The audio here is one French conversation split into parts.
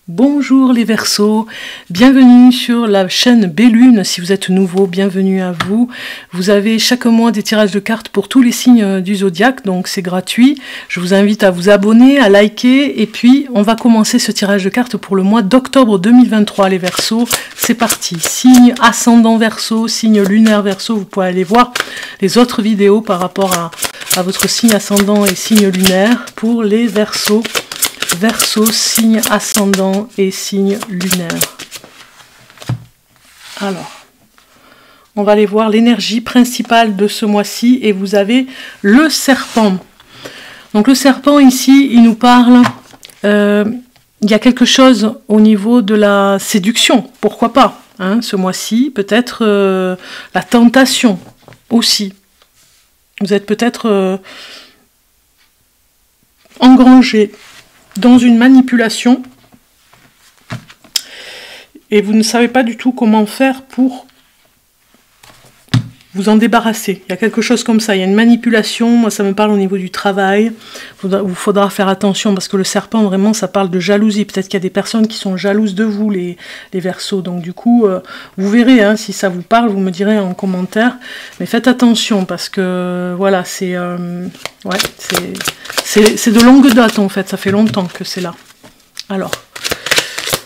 Bonjour les Verseaux, bienvenue sur la chaîne Bellune. Si vous êtes nouveau, bienvenue à vous. Vous avez chaque mois des tirages de cartes pour tous les signes du zodiaque, donc c'est gratuit. Je vous invite à vous abonner, à liker, et puis on va commencer ce tirage de cartes pour le mois d'octobre 2023 les Verseaux. C'est parti, signe ascendant Verseau, signe lunaire Verseau, vous pouvez aller voir les autres vidéos par rapport à votre signe ascendant et signe lunaire pour les Verseaux. Verseau, signe ascendant et signe lunaire. Alors, on va aller voir l'énergie principale de ce mois-ci et vous avez le serpent. Donc le serpent ici, il nous parle, il y a quelque chose au niveau de la séduction, pourquoi pas, hein, ce mois-ci, peut-être la tentation aussi. Vous êtes peut-être engrangé dans une manipulation et vous ne savez pas du tout comment faire pour vous en débarrasser. Il y a quelque chose comme ça, il y a une manipulation, moi ça me parle au niveau du travail, il faudra faire attention parce que le serpent vraiment ça parle de jalousie, peut-être qu'il y a des personnes qui sont jalouses de vous les Verseaux, donc du coup vous verrez hein, si ça vous parle, vous me direz en commentaire, mais faites attention parce que voilà c'est ouais, c'est de longue date en fait, ça fait longtemps que c'est là. Alors,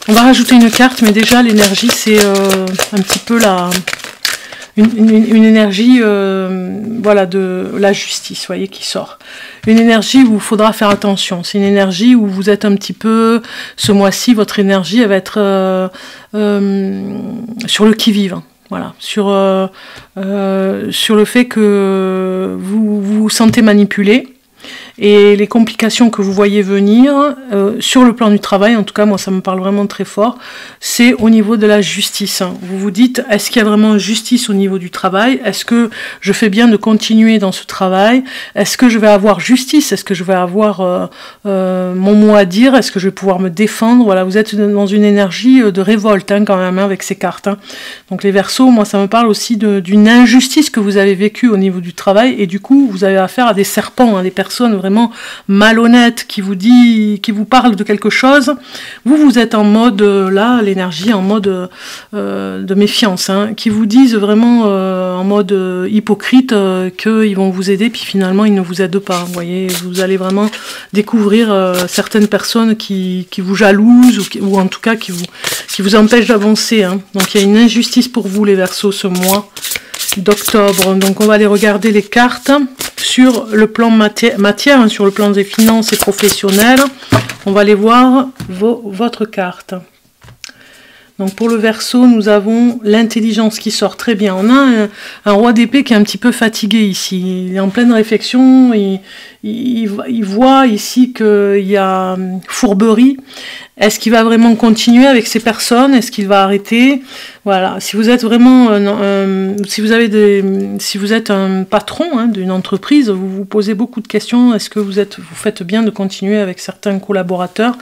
on va rajouter une carte, mais déjà l'énergie c'est un petit peu une énergie voilà, de la justice, vous voyez, qui sort. Une énergie où il faudra faire attention. C'est une énergie où vous êtes un petit peu, ce mois-ci, votre énergie elle va être sur le qui-vive. Voilà, sur le fait que vous vous sentez manipulé. Et les complications que vous voyez venir, sur le plan du travail, en tout cas moi ça me parle vraiment très fort, c'est au niveau de la justice. Vous vous dites, est-ce qu'il y a vraiment justice au niveau du travail? Est-ce que je fais bien de continuer dans ce travail? Est-ce que je vais avoir justice? Est-ce que je vais avoir mon mot à dire? Est-ce que je vais pouvoir me défendre? Voilà, vous êtes dans une énergie de révolte hein, quand même hein, avec ces cartes. Hein. Donc les Verseaux, moi ça me parle aussi d'une injustice que vous avez vécue au niveau du travail et du coup vous avez affaire à des serpents, hein, des personnes vraiment malhonnête qui vous parle de quelque chose, vous êtes en mode, là, l'énergie en mode de méfiance, hein, qui vous disent vraiment en mode hypocrite qu'ils vont vous aider, puis finalement ils ne vous aident pas, vous voyez, vous allez vraiment découvrir certaines personnes qui vous jalousent, ou en tout cas qui vous empêchent d'avancer, hein. Donc il y a une injustice pour vous les Verseaux ce mois d'octobre. Donc on va aller regarder les cartes sur le plan matière, hein, sur le plan des finances et professionnel. On va aller voir votre carte. Donc pour le Verseau, nous avons l'intelligence qui sort très bien. On a un roi d'épée qui est un petit peu fatigué ici. Il est en pleine réflexion. Il voit ici qu'il y a fourberie. Est-ce qu'il va vraiment continuer avec ces personnes? Est-ce qu'il va arrêter? Voilà. Si vous êtes vraiment, si vous êtes un patron hein, d'une entreprise, vous vous posez beaucoup de questions. Est-ce que vous faites bien de continuer avec certains collaborateurs?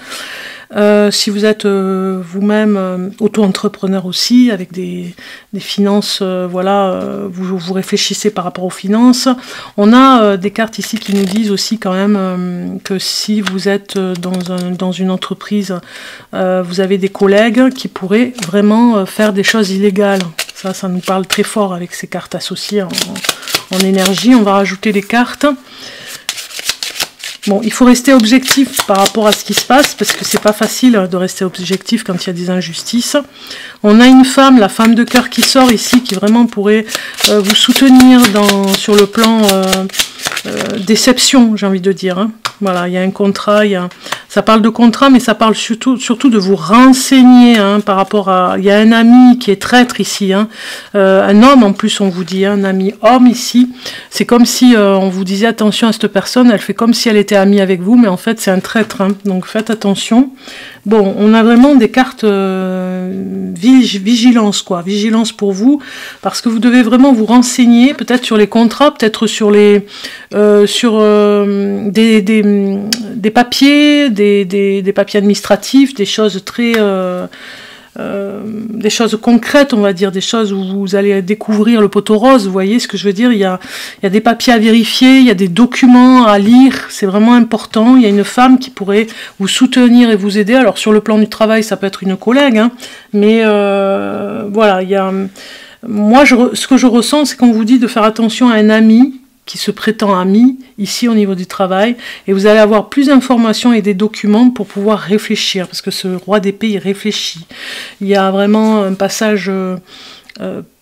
Si vous êtes vous-même auto-entrepreneur aussi, avec des finances, voilà, vous réfléchissez par rapport aux finances. On a des cartes ici qui nous disent aussi quand même que si vous êtes dans une entreprise, vous avez des collègues qui pourraient vraiment faire des choses illégales. Ça nous parle très fort avec ces cartes associées en énergie. On va rajouter les cartes. Bon, il faut rester objectif par rapport à ce qui se passe, parce que c'est pas facile de rester objectif quand il y a des injustices. On a une femme, la femme de cœur qui sort ici, qui vraiment pourrait vous soutenir sur le plan déception, j'ai envie de dire. Hein. Voilà, il y a un contrat, ça parle de contrat, mais ça parle surtout de vous renseigner hein, par rapport à... Il y a un ami qui est traître ici, hein, un homme en plus on vous dit, hein, un ami homme ici. C'est comme si on vous disait attention à cette personne, elle fait comme si elle était amie avec vous, mais en fait c'est un traître, hein, donc faites attention. Bon, on a vraiment des cartes vigilance, quoi, vigilance pour vous, parce que vous devez vraiment vous renseigner, peut-être sur les contrats, peut-être sur les des papiers, des papiers administratifs, des choses très des choses concrètes, on va dire, des choses où vous allez découvrir le poteau rose, vous voyez ce que je veux dire, il y a des papiers à vérifier, il y a des documents à lire, c'est vraiment important, il y a une femme qui pourrait vous soutenir et vous aider, alors sur le plan du travail, ça peut être une collègue, hein, mais voilà, il y a... Moi, ce que je ressens, c'est qu'on vous dit de faire attention à un ami, qui se prétend ami, ici au niveau du travail, et vous allez avoir plus d'informations et des documents pour pouvoir réfléchir, parce que ce roi d'épée, il réfléchit. Il y a vraiment un passage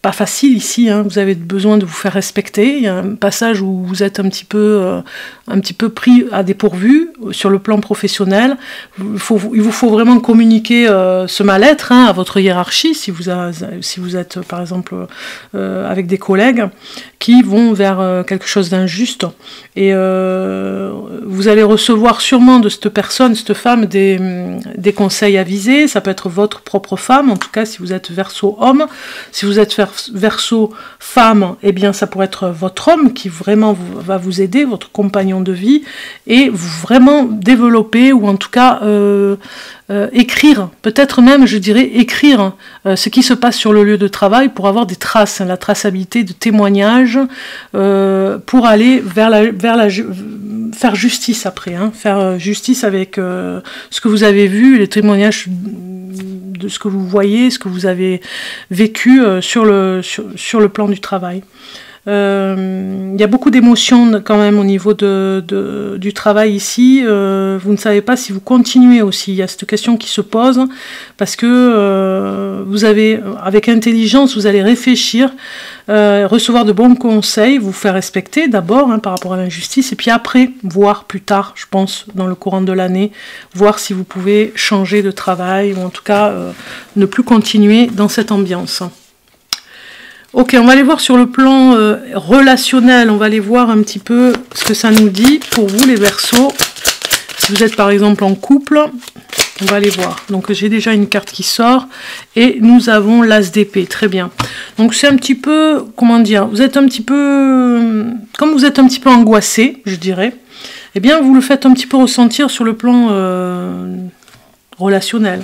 pas facile ici, hein. Vous avez besoin de vous faire respecter, il y a un passage où vous êtes un petit peu pris à dépourvu sur le plan professionnel. Il vous faut vraiment communiquer ce mal-être, hein, à votre hiérarchie, si vous êtes par exemple avec des collègues qui vont vers quelque chose d'injuste, et vous allez recevoir sûrement de cette personne, cette femme, des conseils avisés. Ça peut être votre propre femme, en tout cas si vous êtes Verseau homme. Si vous êtes Verseau femme, eh bien ça pourrait être votre homme qui vraiment va vous aider, votre compagnon de vie, et vraiment développer, ou en tout cas écrire, peut-être même je dirais écrire ce qui se passe sur le lieu de travail pour avoir des traces, la traçabilité de témoignages, pour aller faire justice après, hein, faire justice avec ce que vous avez vu, les témoignages de ce que vous voyez, ce que vous avez vécu sur le plan du travail. Il y a beaucoup d'émotions quand même au niveau du travail ici. Vous ne savez pas si vous continuez aussi. Il y a cette question qui se pose parce que vous avez, avec intelligence, vous allez réfléchir, recevoir de bons conseils, vous faire respecter d'abord, hein, par rapport à l'injustice, et puis après, voir plus tard, je pense, dans le courant de l'année, voir si vous pouvez changer de travail ou en tout cas ne plus continuer dans cette ambiance. Ok, on va aller voir sur le plan relationnel, on va aller voir un petit peu ce que ça nous dit pour vous les Verseaux. Si vous êtes par exemple en couple, on va aller voir. Donc j'ai déjà une carte qui sort et nous avons l'As d'épée, très bien. Donc c'est un petit peu, comment dire, vous êtes un petit peu, comme vous êtes un petit peu angoissé, je dirais, eh bien vous le faites un petit peu ressentir sur le plan relationnel.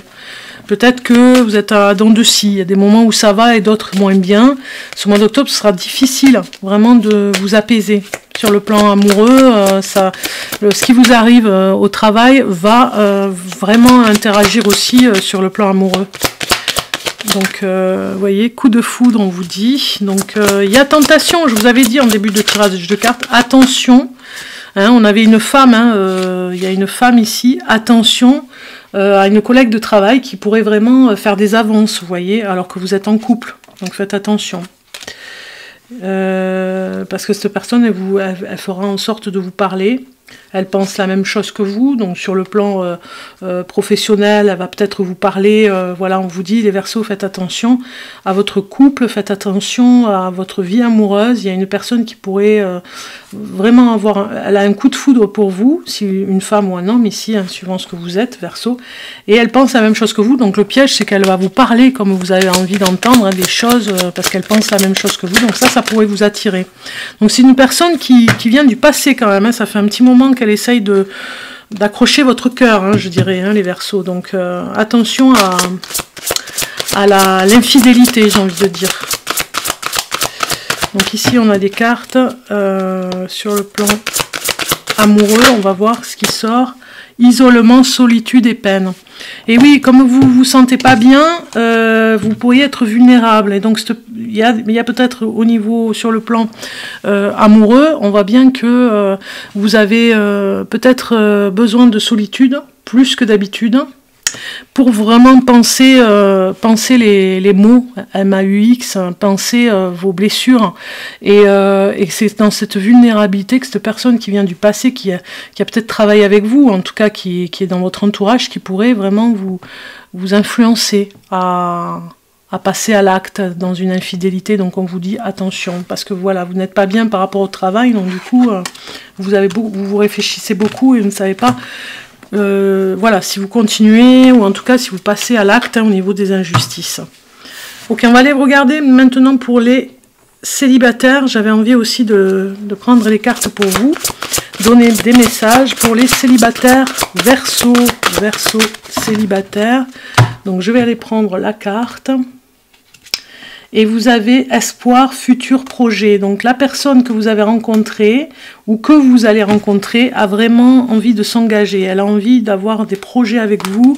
Peut-être que vous êtes à dents de scie, il y a des moments où ça va et d'autres moins bien. Ce mois d'octobre, ce sera difficile vraiment de vous apaiser. Sur le plan amoureux, ce qui vous arrive au travail va vraiment interagir aussi sur le plan amoureux. Donc, vous voyez, coup de foudre, on vous dit. Donc, il y a tentation, je vous avais dit en début de tirage de cartes, attention. Hein, on avait une femme, hein, il y a une femme ici, attention. À une collègue de travail qui pourrait vraiment faire des avances, vous voyez, alors que vous êtes en couple. Donc faites attention. Parce que cette personne, elle fera en sorte de vous parler. Elle pense la même chose que vous, donc sur le plan professionnel, elle va peut-être vous parler, voilà, on vous dit, les Verseaux, faites attention à votre couple, faites attention à votre vie amoureuse. Il y a une personne qui pourrait vraiment elle a un coup de foudre pour vous, si une femme ou un homme ici, hein, suivant ce que vous êtes, Verseau, et elle pense la même chose que vous, donc le piège, c'est qu'elle va vous parler comme vous avez envie d'entendre, hein, des choses, parce qu'elle pense la même chose que vous, donc ça pourrait vous attirer. Donc c'est une personne qui vient du passé quand même, hein, ça fait un petit moment qu'elle essaye d'accrocher votre cœur, hein, je dirais, hein, les Verseaux. Donc attention à l'infidélité, j'ai envie de dire. Donc ici on a des cartes sur le plan amoureux, on va voir ce qui sort. Isolement, solitude et peine. Et oui, comme vous vous sentez pas bien, vous pourriez être vulnérable. Et donc il y a peut-être au niveau, sur le plan amoureux, on voit bien que vous avez peut-être besoin de solitude, plus que d'habitude, pour vraiment penser les mots MAUX, penser vos blessures, et c'est dans cette vulnérabilité que cette personne qui vient du passé, qui a peut-être travaillé avec vous, en tout cas qui est dans votre entourage, qui pourrait vraiment vous influencer à passer à l'acte dans une infidélité. Donc on vous dit attention, parce que voilà, vous n'êtes pas bien par rapport au travail, donc du coup vous réfléchissez beaucoup et vous ne savez pas voilà, si vous continuez, ou en tout cas si vous passez à l'acte, hein, au niveau des injustices. Ok, on va aller regarder maintenant pour les célibataires. J'avais envie aussi de prendre les cartes pour vous. donner des messages pour les célibataires Verseau, célibataires. Donc je vais aller prendre la carte. Et vous avez espoir, futur projet. Donc la personne que vous avez rencontrée ou que vous allez rencontrer a vraiment envie de s'engager. Elle a envie d'avoir des projets avec vous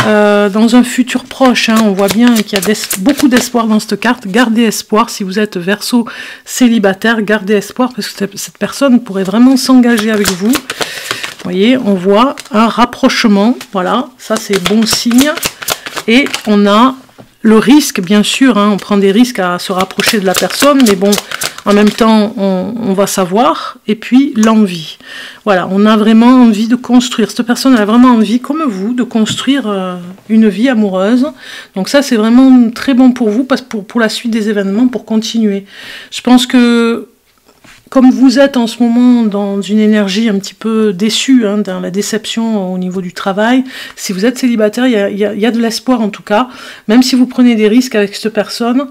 dans un futur proche. Hein. On voit bien qu'il y a beaucoup d'espoir dans cette carte. Gardez espoir si vous êtes Verseau célibataire. Gardez espoir parce que cette personne pourrait vraiment s'engager avec vous. Vous voyez, on voit un rapprochement. Voilà, ça c'est bon signe. Et on a le risque, bien sûr, hein, on prend des risques à se rapprocher de la personne, mais bon, en même temps, on va savoir. Et puis, l'envie. Voilà, on a vraiment envie de construire. Cette personne a vraiment envie, comme vous, de construire une vie amoureuse. Donc ça, c'est vraiment très bon pour vous, parce que pour la suite des événements, pour continuer. Je pense que comme vous êtes en ce moment dans une énergie un petit peu déçue, hein, dans la déception au niveau du travail, si vous êtes célibataire, il y a de l'espoir en tout cas. Même si vous prenez des risques avec cette personne,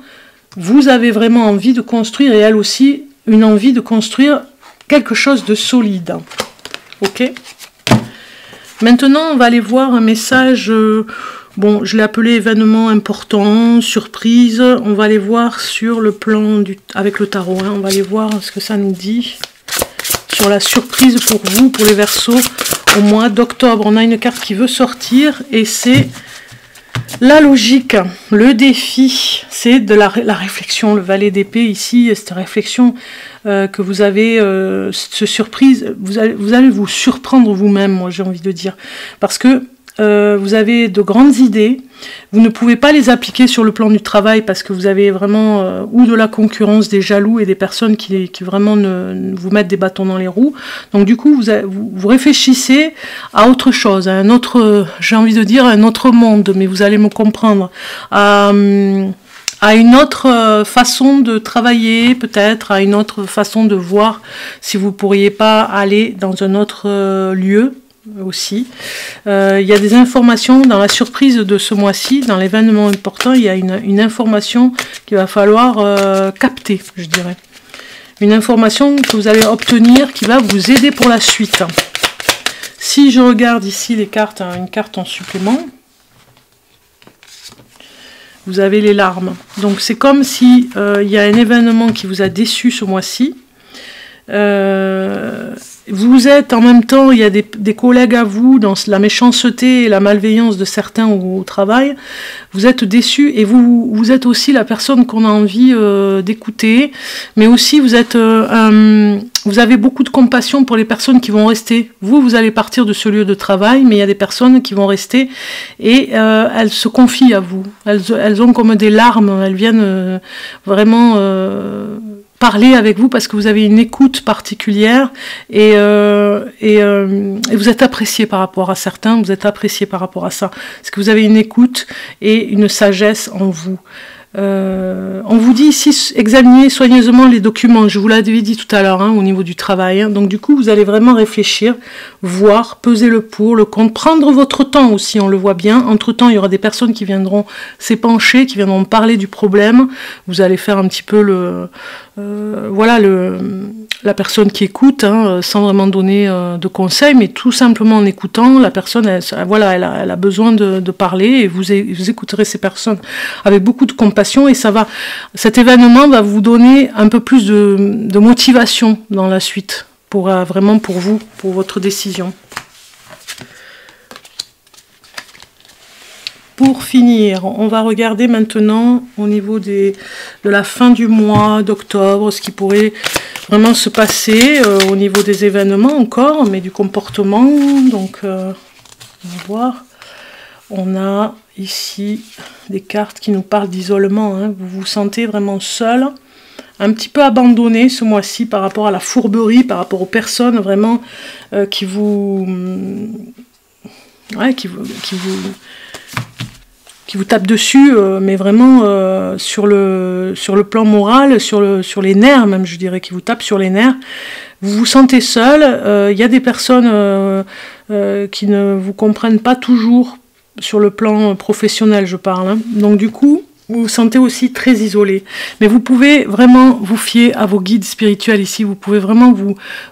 vous avez vraiment envie de construire, et elle aussi, une envie de construire quelque chose de solide. Ok ? Maintenant, on va aller voir un message... bon, je l'ai appelé événement important, surprise. On va aller voir sur le plan avec le tarot. Hein, on va aller voir ce que ça nous dit sur la surprise pour vous, pour les Verseaux, au mois d'octobre. On a une carte qui veut sortir et c'est la logique, le défi. C'est de la réflexion, le valet d'épée ici, cette réflexion que vous avez, cette surprise. Vous allez vous surprendre vous-même, moi j'ai envie de dire. Parce que vous avez de grandes idées, vous ne pouvez pas les appliquer sur le plan du travail parce que vous avez vraiment ou de la concurrence, des jaloux et des personnes qui vraiment vous mettent des bâtons dans les roues. Donc du coup, vous réfléchissez à autre chose, à un autre, j'ai envie de dire, un autre monde, mais vous allez me comprendre, à une autre façon de travailler, peut-être, à une autre façon de voir si vous pourriez pas aller dans un autre lieu. Aussi. Il y a des informations dans la surprise de ce mois-ci, dans l'événement important, il y a une information qu'il va falloir capter, je dirais. Une information que vous allez obtenir qui va vous aider pour la suite. Si je regarde ici les cartes, hein, une carte en supplément, vous avez les larmes. Donc c'est comme si il y a un événement qui vous a déçu ce mois-ci. Vous êtes en même temps, il y a des collègues à vous dans la méchanceté et la malveillance de certains au travail. Vous êtes déçus et vous êtes aussi la personne qu'on a envie d'écouter, mais aussi vous avez beaucoup de compassion pour les personnes qui vont rester. Vous allez partir de ce lieu de travail, mais il y a des personnes qui vont rester et elles se confient à vous. Elles ont comme des larmes, elles viennent vraiment... parler avec vous parce que vous avez une écoute particulière et vous êtes apprécié par rapport à certains, vous êtes apprécié par rapport à ça. Parce que vous avez une écoute et une sagesse en vous. On vous dit ici, examinez soigneusement les documents, je vous l'avais dit tout à l'heure, hein, au niveau du travail. Hein. Donc du coup, vous allez vraiment réfléchir, voir, peser le pour, le contre, prendre votre temps aussi, on le voit bien. Entre-temps, il y aura des personnes qui viendront s'épancher, qui viendront parler du problème. Vous allez faire un petit peu la personne qui écoute, hein, sans vraiment donner de conseils, mais tout simplement en écoutant, la personne, elle a besoin de parler et vous écouterez ces personnes avec beaucoup de compassion et cet événement va vous donner un peu plus de motivation dans la suite, vraiment pour vous, pour votre décision. Pour finir, on va regarder maintenant au niveau de la fin du mois d'octobre, ce qui pourrait vraiment se passer au niveau des événements encore, mais du comportement. Donc, on va voir. On a ici des cartes qui nous parlent d'isolement. Hein. Vous vous sentez vraiment seul, un petit peu abandonné ce mois-ci par rapport à la fourberie, par rapport aux personnes vraiment qui vous tapent dessus, mais vraiment sur le plan moral, sur les nerfs même, je dirais, qui vous tapent sur les nerfs. Vous vous sentez seul, il y a des personnes qui ne vous comprennent pas toujours sur le plan professionnel, je parle. Hein. Donc du coup, vous vous sentez aussi très isolé. Mais vous pouvez vraiment vous fier à vos guides spirituels ici. Vous pouvez vraiment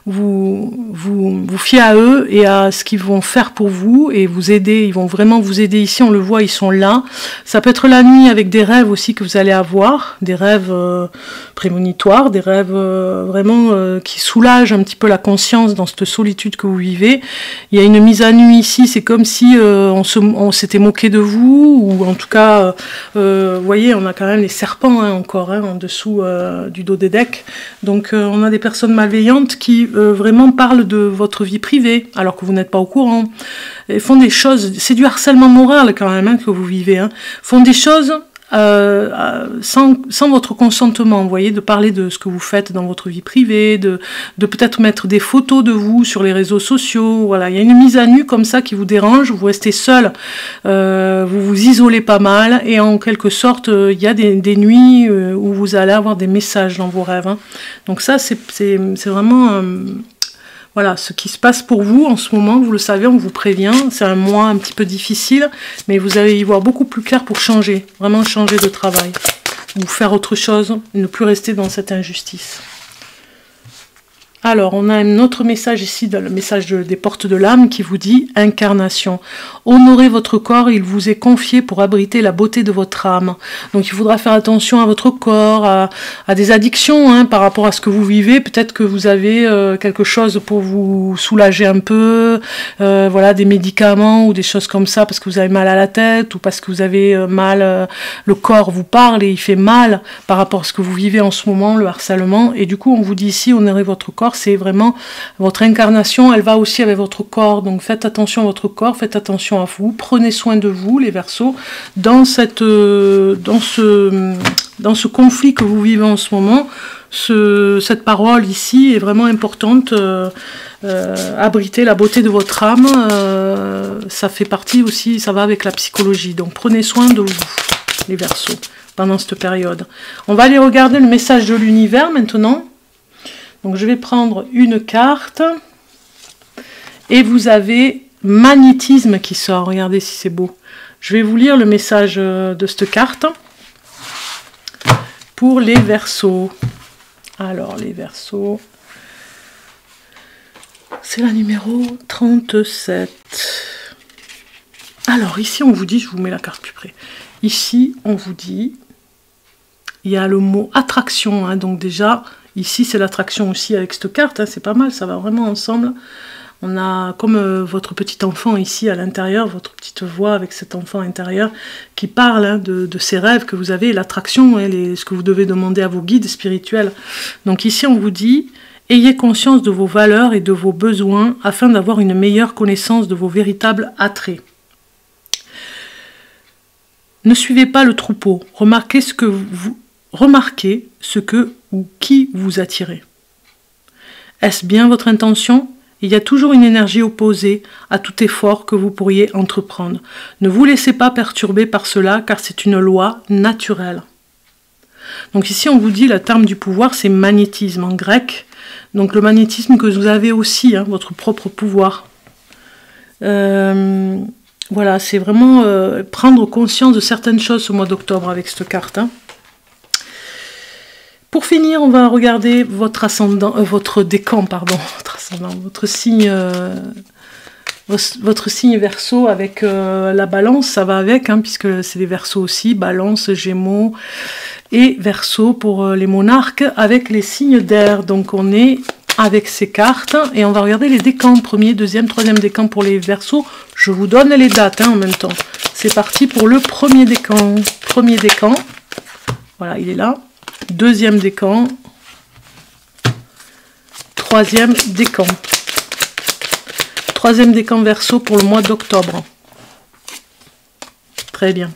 vous fier à eux et à ce qu'ils vont faire pour vous et vous aider. Ils vont vraiment vous aider ici. On le voit, ils sont là. Ça peut être la nuit avec des rêves aussi que vous allez avoir. Des rêves prémonitoires, des rêves vraiment qui soulagent un petit peu la conscience dans cette solitude que vous vivez. Il y a une mise à nu ici. C'est comme si on s'était moqué de vous, ou en tout cas... vous voyez, on a quand même les serpents encore en dessous du dos des decks. Donc on a des personnes malveillantes qui vraiment parlent de votre vie privée, alors que vous n'êtes pas au courant. Et font des choses, c'est du harcèlement moral quand même que vous vivez. Font des choses sans votre consentement, vous voyez, de parler de ce que vous faites dans votre vie privée, de peut-être mettre des photos de vous sur les réseaux sociaux. Voilà, il y a une mise à nu comme ça qui vous dérange, vous restez seul, vous vous isolez pas mal, et en quelque sorte, il y a des nuits où vous allez avoir des messages dans vos rêves. Donc ça, c'est vraiment... Voilà, ce qui se passe pour vous en ce moment, vous le savez, on vous prévient, c'est un mois un petit peu difficile, mais vous allez y voir beaucoup plus clair pour changer, vraiment changer de travail, ou faire autre chose, ne plus rester dans cette injustice. Alors, on a un autre message ici, dans le message des portes de l'âme, qui vous dit « Incarnation. Honorez votre corps, il vous est confié pour abriter la beauté de votre âme. » Donc, il faudra faire attention à votre corps, à des addictions par rapport à ce que vous vivez. Peut-être que vous avez quelque chose pour vous soulager un peu, voilà, des médicaments ou des choses comme ça, parce que vous avez mal à la tête, ou parce que vous avez mal, le corps vous parle et il fait mal par rapport à ce que vous vivez en ce moment, le harcèlement. Et du coup, on vous dit ici « Honorez votre corps ». C'est vraiment votre incarnation, elle va aussi avec votre corps, donc faites attention à votre corps, faites attention à vous, prenez soin de vous les Verseaux, dans ce conflit que vous vivez en ce moment. Cette parole ici est vraiment importante, abriter la beauté de votre âme, ça fait partie aussi, ça va avec la psychologie, donc prenez soin de vous les Verseaux pendant cette période. On va aller regarder le message de l'univers maintenant. Donc je vais prendre une carte et vous avez magnétisme qui sort. Regardez si c'est beau. Je vais vous lire le message de cette carte pour les Verseaux. Alors les Verseaux, c'est la numéro 37. Alors ici on vous dit, je vous mets la carte plus près. Ici on vous dit, il y a le mot attraction, donc déjà... Ici, c'est l'attraction aussi avec cette carte, c'est pas mal, ça va vraiment ensemble. On a comme votre petit enfant ici à l'intérieur, votre petite voix avec cet enfant intérieur qui parle de ses rêves que vous avez, l'attraction, ce que vous devez demander à vos guides spirituels. Donc ici, on vous dit, ayez conscience de vos valeurs et de vos besoins afin d'avoir une meilleure connaissance de vos véritables attraits. Ne suivez pas le troupeau, remarquez ce que ou qui vous attirez. Est-ce bien votre intention? Il y a toujours une énergie opposée à tout effort que vous pourriez entreprendre. Ne vous laissez pas perturber par cela, car c'est une loi naturelle. Donc ici, on vous dit, le terme du pouvoir, c'est magnétisme en grec. Donc le magnétisme que vous avez aussi, votre propre pouvoir. Voilà, c'est vraiment prendre conscience de certaines choses ce mois d'octobre avec cette carte. Pour finir, on va regarder votre ascendant, votre décan, pardon, votre signe Verseau avec la balance, ça va avec, puisque c'est les Verseaux aussi, balance, Gémeaux et Verseau pour les monarques avec les signes d'air. Donc on est avec ces cartes et on va regarder les décans, premier, deuxième, troisième décan pour les Verseaux. Je vous donne les dates en même temps. C'est parti pour le premier décan. Premier décan, voilà, il est là. Deuxième décan, troisième décan. Troisième décan Verseau pour le mois d'octobre. Très bien.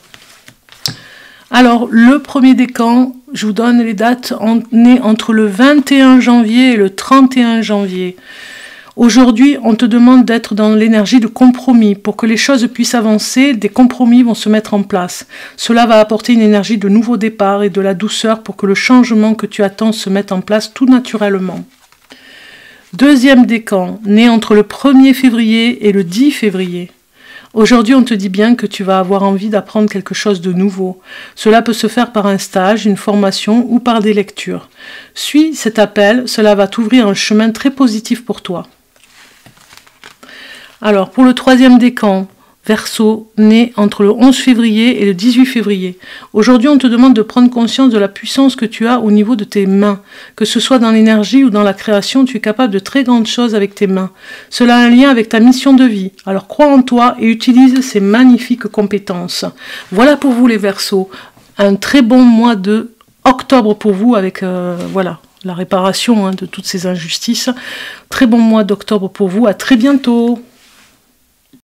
Alors, le premier décan, je vous donne les dates, on est entre le 21 janvier et le 31 janvier. Aujourd'hui, on te demande d'être dans l'énergie de compromis. Pour que les choses puissent avancer, des compromis vont se mettre en place. Cela va apporter une énergie de nouveau départ et de la douceur pour que le changement que tu attends se mette en place tout naturellement. Deuxième décan, né entre le 1er février et le 10 février. Aujourd'hui, on te dit bien que tu vas avoir envie d'apprendre quelque chose de nouveau. Cela peut se faire par un stage, une formation ou par des lectures. Suis cet appel, cela va t'ouvrir un chemin très positif pour toi. Alors, pour le troisième décan, Verseau, né entre le 11 février et le 18 février. Aujourd'hui, on te demande de prendre conscience de la puissance que tu as au niveau de tes mains. Que ce soit dans l'énergie ou dans la création, tu es capable de très grandes choses avec tes mains. Cela a un lien avec ta mission de vie. Alors crois en toi et utilise ces magnifiques compétences. Voilà pour vous les Verseaux. Un très bon mois de octobre pour vous avec voilà, la réparation de toutes ces injustices. Très bon mois d'octobre pour vous. À très bientôt.